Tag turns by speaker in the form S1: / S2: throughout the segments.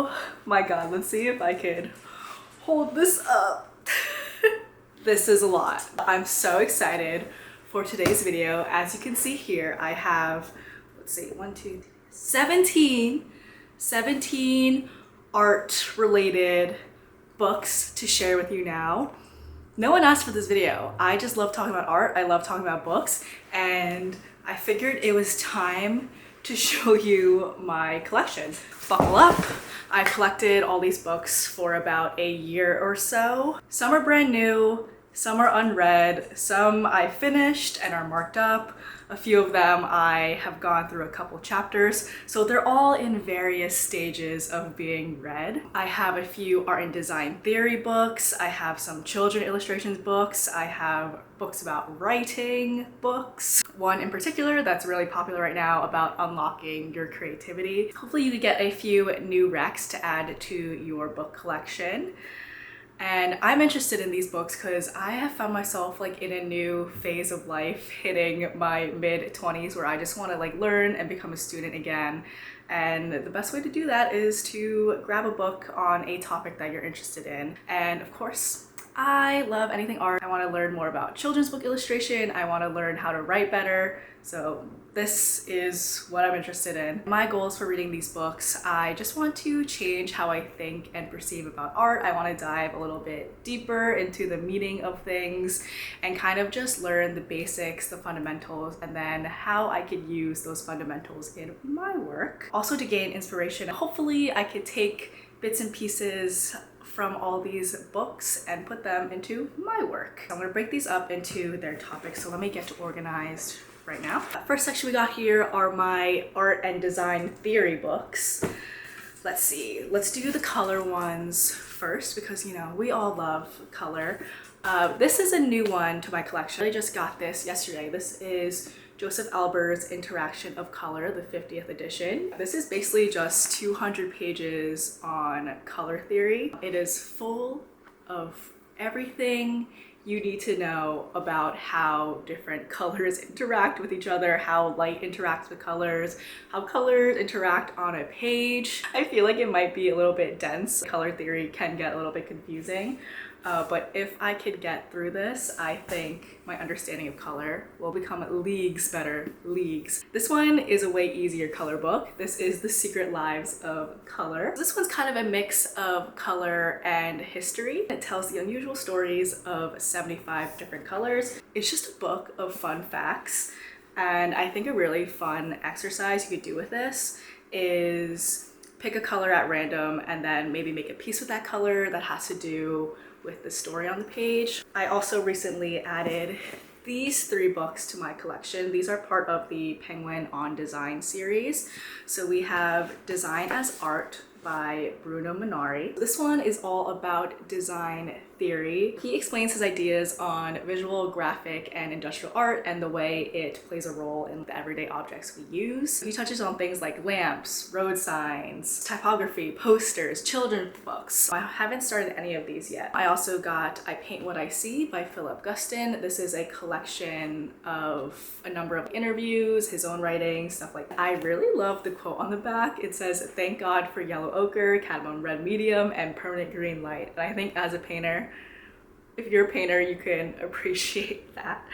S1: Oh my god, let's see if I can hold this up. This is a lot. I'm so excited for today's video. As you can see here, I have, let's see, 17 art related books to share with you now. No one asked for this video. I just love talking about art. I love talking about books, and I figured it was time to show you my collection. Buckle up. I've collected all these books for about a year or so. Some are brand new, some are unread, some I finished and are marked up. A few of them I have gone through a couple chapters, so they're all in various stages of being read. I have a few art and design theory books, I have some children illustrations books, I have books about writing books. One in particular that's really popular right now about unlocking your creativity. Hopefully you could get a few new recs to add to your book collection. And I'm interested in these books because I have found myself like in a new phase of life, hitting my mid-20s, where I just want to like learn and become a student again. And the best way to do that is to grab a book on a topic that you're interested in. And of course, I love anything art. I want to learn more about children's book illustration. I want to learn how to write better. So this is what I'm interested in. My goals for reading these books, I just want to change how I think and perceive about art. I want to dive a little bit deeper into the meaning of things and kind of just learn the basics, the fundamentals, and then how I could use those fundamentals in my work. Also to gain inspiration, hopefully I could take bits and pieces from all these books and put them into my work. I'm gonna break these up into their topics, so let me get organized right now. First section we got here are my art and design theory books. Let's see, let's do the color ones first because, you know, we all love color. This is a new one to my collection. I just got this yesterday. This is Joseph Albers' Interaction of Color, the 50th edition. This is basically just 200 pages on color theory. It is full of everything you need to know about how different colors interact with each other, how light interacts with colors, how colors interact on a page. I feel like it might be a little bit dense. Color theory can get a little bit confusing. But if I could get through this, I think my understanding of color will become leagues better, leagues. This one is a way easier color book. This is The Secret Lives of Color. This one's kind of a mix of color and history. It tells the unusual stories of 75 different colors. It's just a book of fun facts. And I think a really fun exercise you could do with this is pick a color at random and then maybe make a piece with that color that has to do with the story on the page. I also recently added these 3 books to my collection. These are part of the Penguin on Design series. So we have Design as Art by Bruno Munari. This one is all about design theory. He explains his ideas on visual, graphic, and industrial art and the way it plays a role in the everyday objects we use. He touches on things like lamps, road signs, typography, posters, children's books. I haven't started any of these yet. I also got I Paint What I See by Philip Guston. This is a collection of a number of interviews, his own writing, stuff like that. I really love the quote on the back. It says, "Thank God for yellow ochre, cadmium red medium, and permanent green light." And I think as a painter, if you're a painter, you can appreciate that.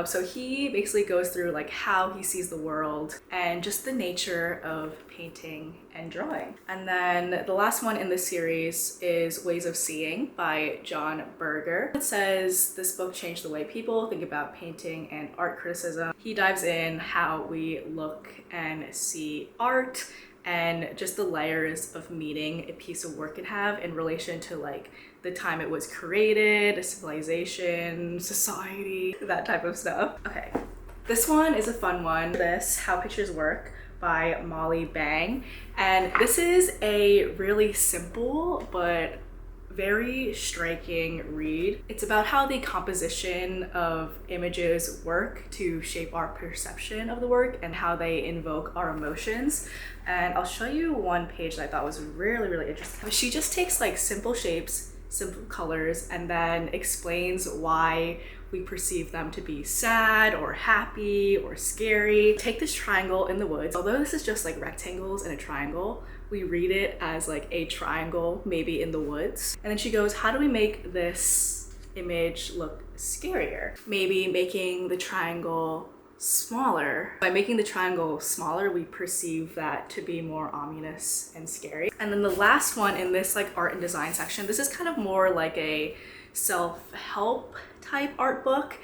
S1: So he basically goes through like how he sees the world and just the nature of painting and drawing. And then the last one in the series is Ways of Seeing by John Berger. It says this book changed the way people think about painting and art criticism. He dives in how we look and see art and just the layers of meaning a piece of work can have in relation to like the time it was created, civilization, society, that type of stuff. Okay, this one is a fun one. This, How Pictures Work by Molly Bang. And this is a really simple but very striking read. It's about how the composition of images work to shape our perception of the work and how they invoke our emotions. And I'll show you one page that I thought was really, really interesting. She just takes like simple shapes, simple colors, and then explains why we perceive them to be sad or happy or scary. Take this triangle in the woods. Although this is just like rectangles and a triangle, We read it as like a triangle, maybe in the woods. And then she goes, how do we make this image look scarier? Maybe making the triangle smaller. By making the triangle smaller, we perceive that to be more ominous and scary. And then the last one in this like art and design section, this is kind of more like a self-help type art book.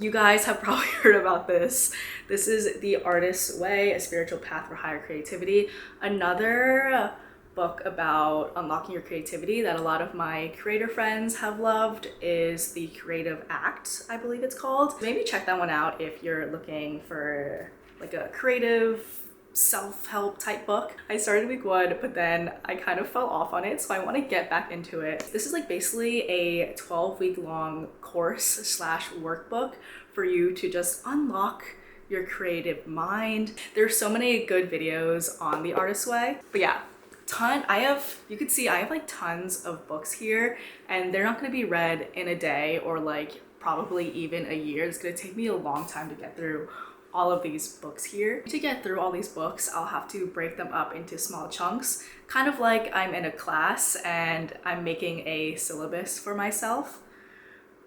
S1: You guys have probably heard about this. This is The Artist's Way, A Spiritual Path for Higher Creativity. Another book about unlocking your creativity that a lot of my creator friends have loved is The Creative Act, I believe it's called. Maybe check that one out if you're looking for like a creative self-help type book. I started week 1, but then I kind of fell off on it, so I want to get back into it. This is like basically a 12-week long course slash workbook for you to just unlock your creative mind. There's so many good videos on The Artist's Way, but yeah, you could see I have like tons of books here, and they're not going to be read in a day or like probably even a year. It's going to take me a long time to get through all of these books here. To get through all these books, I'll have to break them up into small chunks, kind of like I'm in a class and I'm making a syllabus for myself.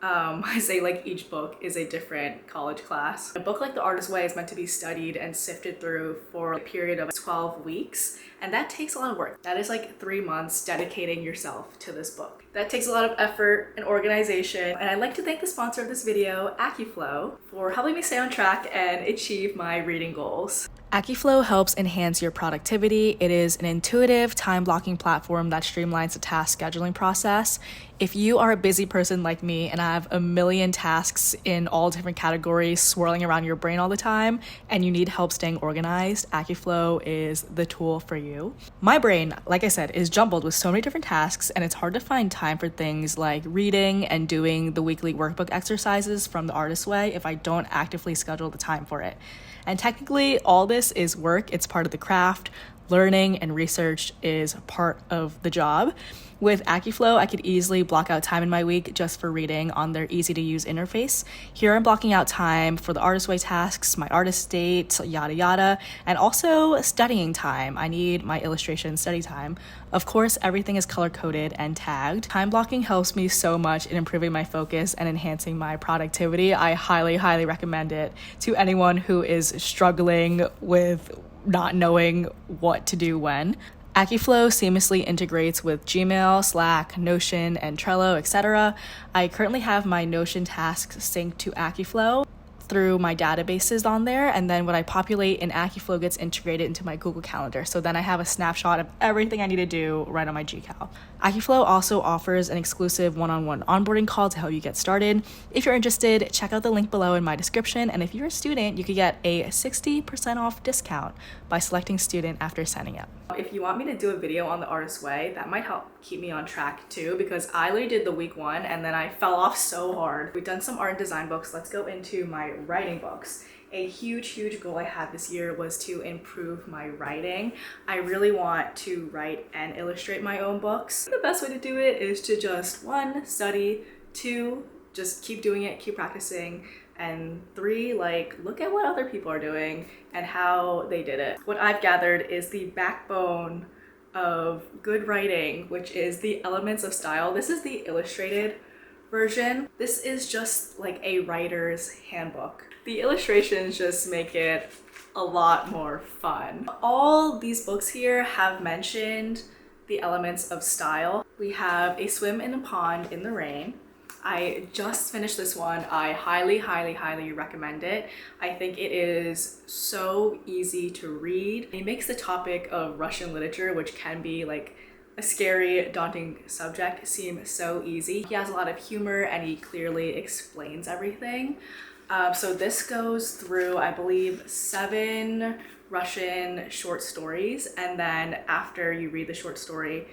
S1: I say like each book is a different college class. A book like The Artist's Way is meant to be studied and sifted through for a period of 12 weeks, and that takes a lot of work. That is like 3 months dedicating yourself to this book. That takes a lot of effort and organization, and I'd like to thank the sponsor of this video, AccuFlow, for helping me stay on track and achieve my reading goals. AccuFlow helps enhance your productivity. It is an intuitive time blocking platform that streamlines the task scheduling process. If you are a busy person like me and have a million tasks in all different categories swirling around your brain all the time, and you need help staying organized, AccuFlow is the tool for you. My brain, like I said, is jumbled with so many different tasks, and it's hard to find time for things like reading and doing the weekly workbook exercises from The Artist's Way if I don't actively schedule the time for it. And technically, all this is work. It's part of the craft. Learning and research is part of the job. With AccuFlow, I could easily block out time in my week just for reading on their easy-to-use interface. Here I'm blocking out time for the Artist's Way tasks, my artist date, yada yada, and also studying time. I need my illustration study time. Of course, everything is color-coded and tagged. Time blocking helps me so much in improving my focus and enhancing my productivity. I highly, highly recommend it to anyone who is struggling with not knowing what to do when. AccuFlow seamlessly integrates with Gmail, Slack, Notion, and Trello, etc. I currently have my Notion tasks synced to AccuFlow through my databases on there, and then what I populate in AccuFlow gets integrated into my Google Calendar. So then I have a snapshot of everything I need to do right on my GCal. AccuFlow also offers an exclusive one-on-one onboarding call to help you get started. If you're interested, check out the link below in my description, and if you're a student, you could get a 60% off discount by selecting student after signing up. If you want me to do a video on The Artist's Way, that might help keep me on track too, because I literally did the week 1 and then I fell off so hard. We've done some art and design books. Let's go into my writing books. A huge goal I had this year was to improve my writing. I really want to write and illustrate my own books. The best way to do it is to just 1, study, 2, just keep doing it, keep practicing, and 3, like, look at what other people are doing and how they did it. What I've gathered is the backbone of good writing, which is the elements of style. This is the illustrated version. This is just like a writer's handbook. The illustrations just make it a lot more fun. All these books here have mentioned the elements of style. We have A Swim in a Pond in the Rain. I just finished this one. I highly recommend it. I think it is so easy to read. It makes the topic of Russian literature, which can be like a scary, daunting subject, seem so easy. He has a lot of humor and he clearly explains everything. So this goes through, I believe, 7 Russian short stories, and then after you read the short story,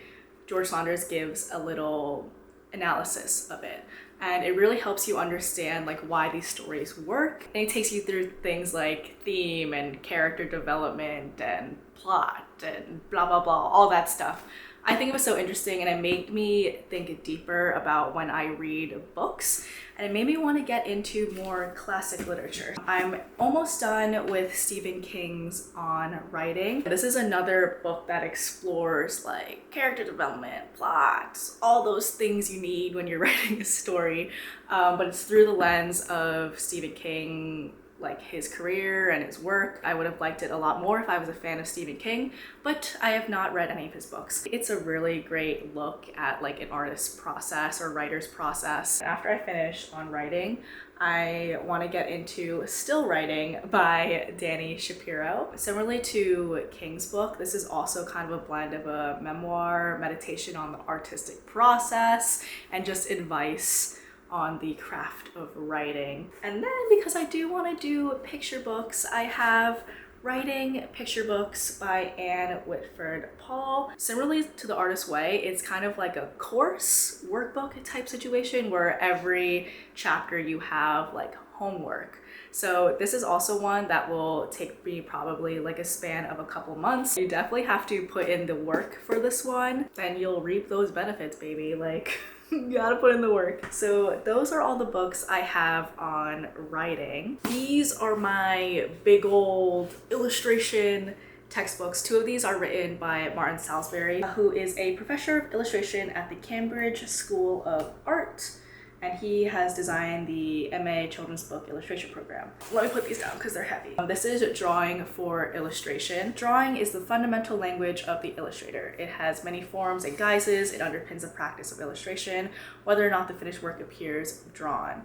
S1: George Saunders gives a little analysis of it, and it really helps you understand like why these stories work, and it takes you through things like theme and character development and plot and blah blah blah, all that stuff. I think it was so interesting, and it made me think deeper about when I read books, and it made me want to get into more classic literature. I'm almost done with Stephen King's On Writing. This is another book that explores like character development, plots, all those things you need when you're writing a story, but it's through the lens of Stephen King, like his career and his work. I would have liked it a lot more if I was a fan of Stephen King, but I have not read any of his books. It's a really great look at like an artist's process or writer's process. After I finish On Writing, I want to get into Still Writing by Dani Shapiro. Similarly to King's book, this is also kind of a blend of a memoir, meditation on the artistic process, and just advice on the craft of writing. And then because I do want to do picture books, I have Writing Picture Books by Anne Whitford Paul. Similarly to The Artist's Way, it's kind of like a course workbook type situation where every chapter you have like homework. So this is also one that will take me probably like a span of a couple months. You definitely have to put in the work for this one, and you'll reap those benefits, baby. Like you gotta put in the work. So those are all the books I have on writing. These are my big old illustration textbooks. Two of these are written by Martin Salisbury, who is a professor of illustration at the Cambridge School of Art, and he has designed the MA Children's Book Illustration Program. Let me put these down because they're heavy. This is Drawing for Illustration. Drawing is the fundamental language of the illustrator. It has many forms and guises. It underpins the practice of illustration, whether or not the finished work appears drawn.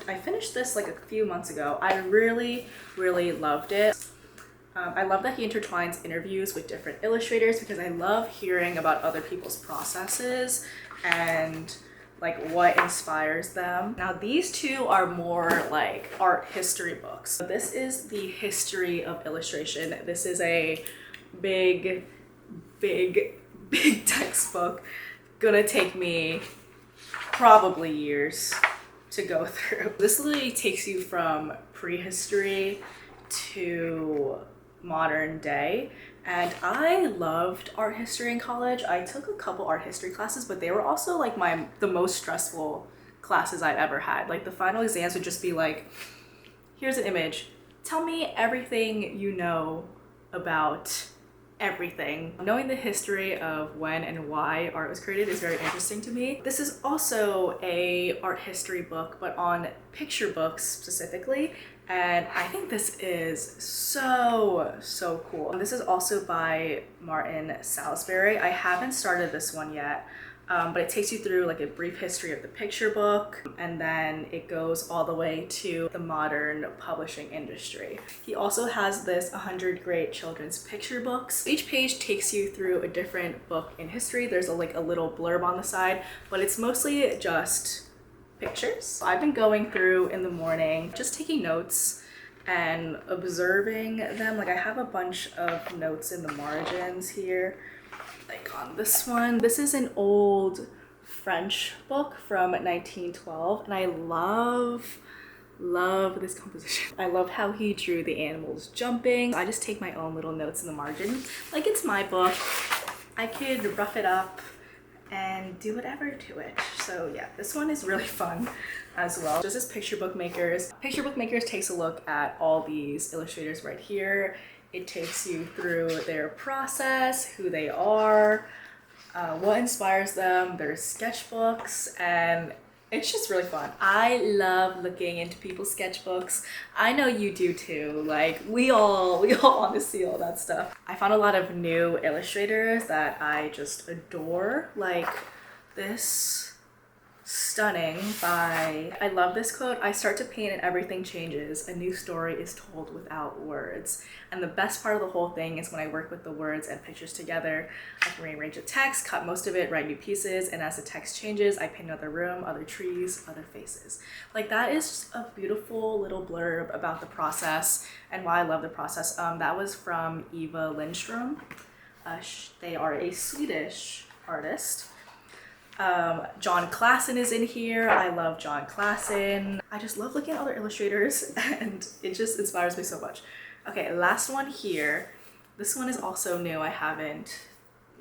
S1: I finished this like a few months ago. I really loved it. I love that he intertwines interviews with different illustrators because I love hearing about other people's processes and like what inspires them. Now these two are more like art history books. This is the history of illustration. This is a big textbook. Gonna take me probably years to go through. This literally takes you from prehistory to modern day. And I loved art history in college. I took a couple art history classes, but they were also like the most stressful classes I've ever had. Like the final exams would just be like, here's an image. Tell me everything you know about everything. Knowing the history of when and why art was created is very interesting to me. This is also a art history book, but on picture books specifically. And I think this is so cool. This is also by Martin Salisbury. I haven't started this one yet, but it takes you through like a brief history of the picture book, and then it goes all the way to the modern publishing industry. He also has this 100 Great Children's Picture Books. Each page takes you through a different book in history. There's a little blurb on the side, but it's mostly just pictures. I've been going through in the morning, just taking notes and observing them. Like I have a bunch of notes in the margins here, like on this one. This is an old French book from 1912, and I love this composition. I love how he drew the animals jumping. I just take my own little notes in the margin. Like it's my book. I could rough it up and do whatever to it. So yeah, this one is really fun as well. This is Picture Book Makers. Picture Book Makers takes a look at all these illustrators right here. It takes you through their process, who they are, what inspires them, their sketchbooks, and it's just really fun. I love looking into people's sketchbooks. I know you do too. Like we all want to see all that stuff. I found a lot of new illustrators that I just adore. Like this Stunning by, I love this quote, "I start to paint and everything changes. A new story is told without words." And the best part of the whole thing is when I work with the words and pictures together. I can rearrange the text, cut most of it, write new pieces, and as the text changes, I paint another room, other trees, other faces. Like that is just a beautiful little blurb about the process and why I love the process. That was from Eva Lindström. They are a Swedish artist. John Klassen is in here. I love John Klassen. I just love looking at other illustrators and it just inspires me so much. Okay, last one here. This one is also new. I haven't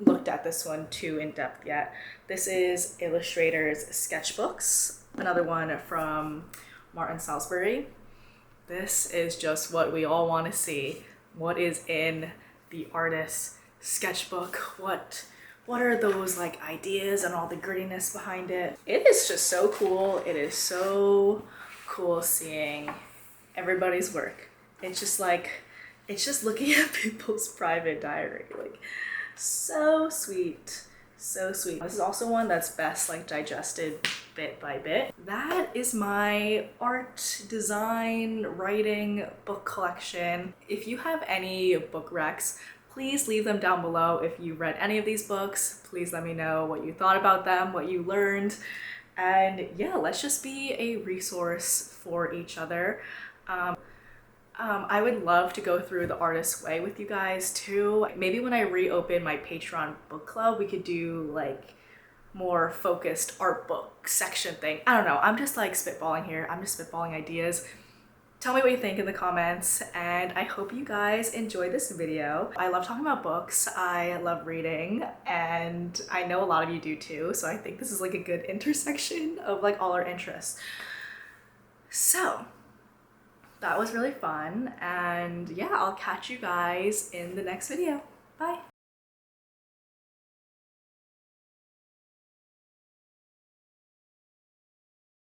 S1: looked at this one too in depth yet. This is Illustrator's Sketchbooks, another one from Martin Salisbury. This is just what we all want to see. What is in the artist's sketchbook? What are those like ideas and all the grittiness behind it? It is just so cool. It is so cool seeing everybody's work. It's just looking at people's private diary. Like, so sweet. So sweet. This is also one that's best like digested bit by bit. That is my art, design, writing book collection. If you have any book recs, please leave them down below. If you read any of these books, please let me know what you thought about them, what you learned. And yeah, let's just be a resource for each other. I would love to go through The Artist's Way with you guys too. Maybe when I reopen my Patreon book club, we could do like more focused art book section thing. I don't know. I'm just like spitballing here. I'm just spitballing ideas. Tell me what you think in the comments, and I hope you guys enjoyed this video. I love talking about books. I love reading, and I know a lot of you do too, so I think this is like a good intersection of like all our interests. So that was really fun, and yeah, I'll catch you guys in the next video. Bye.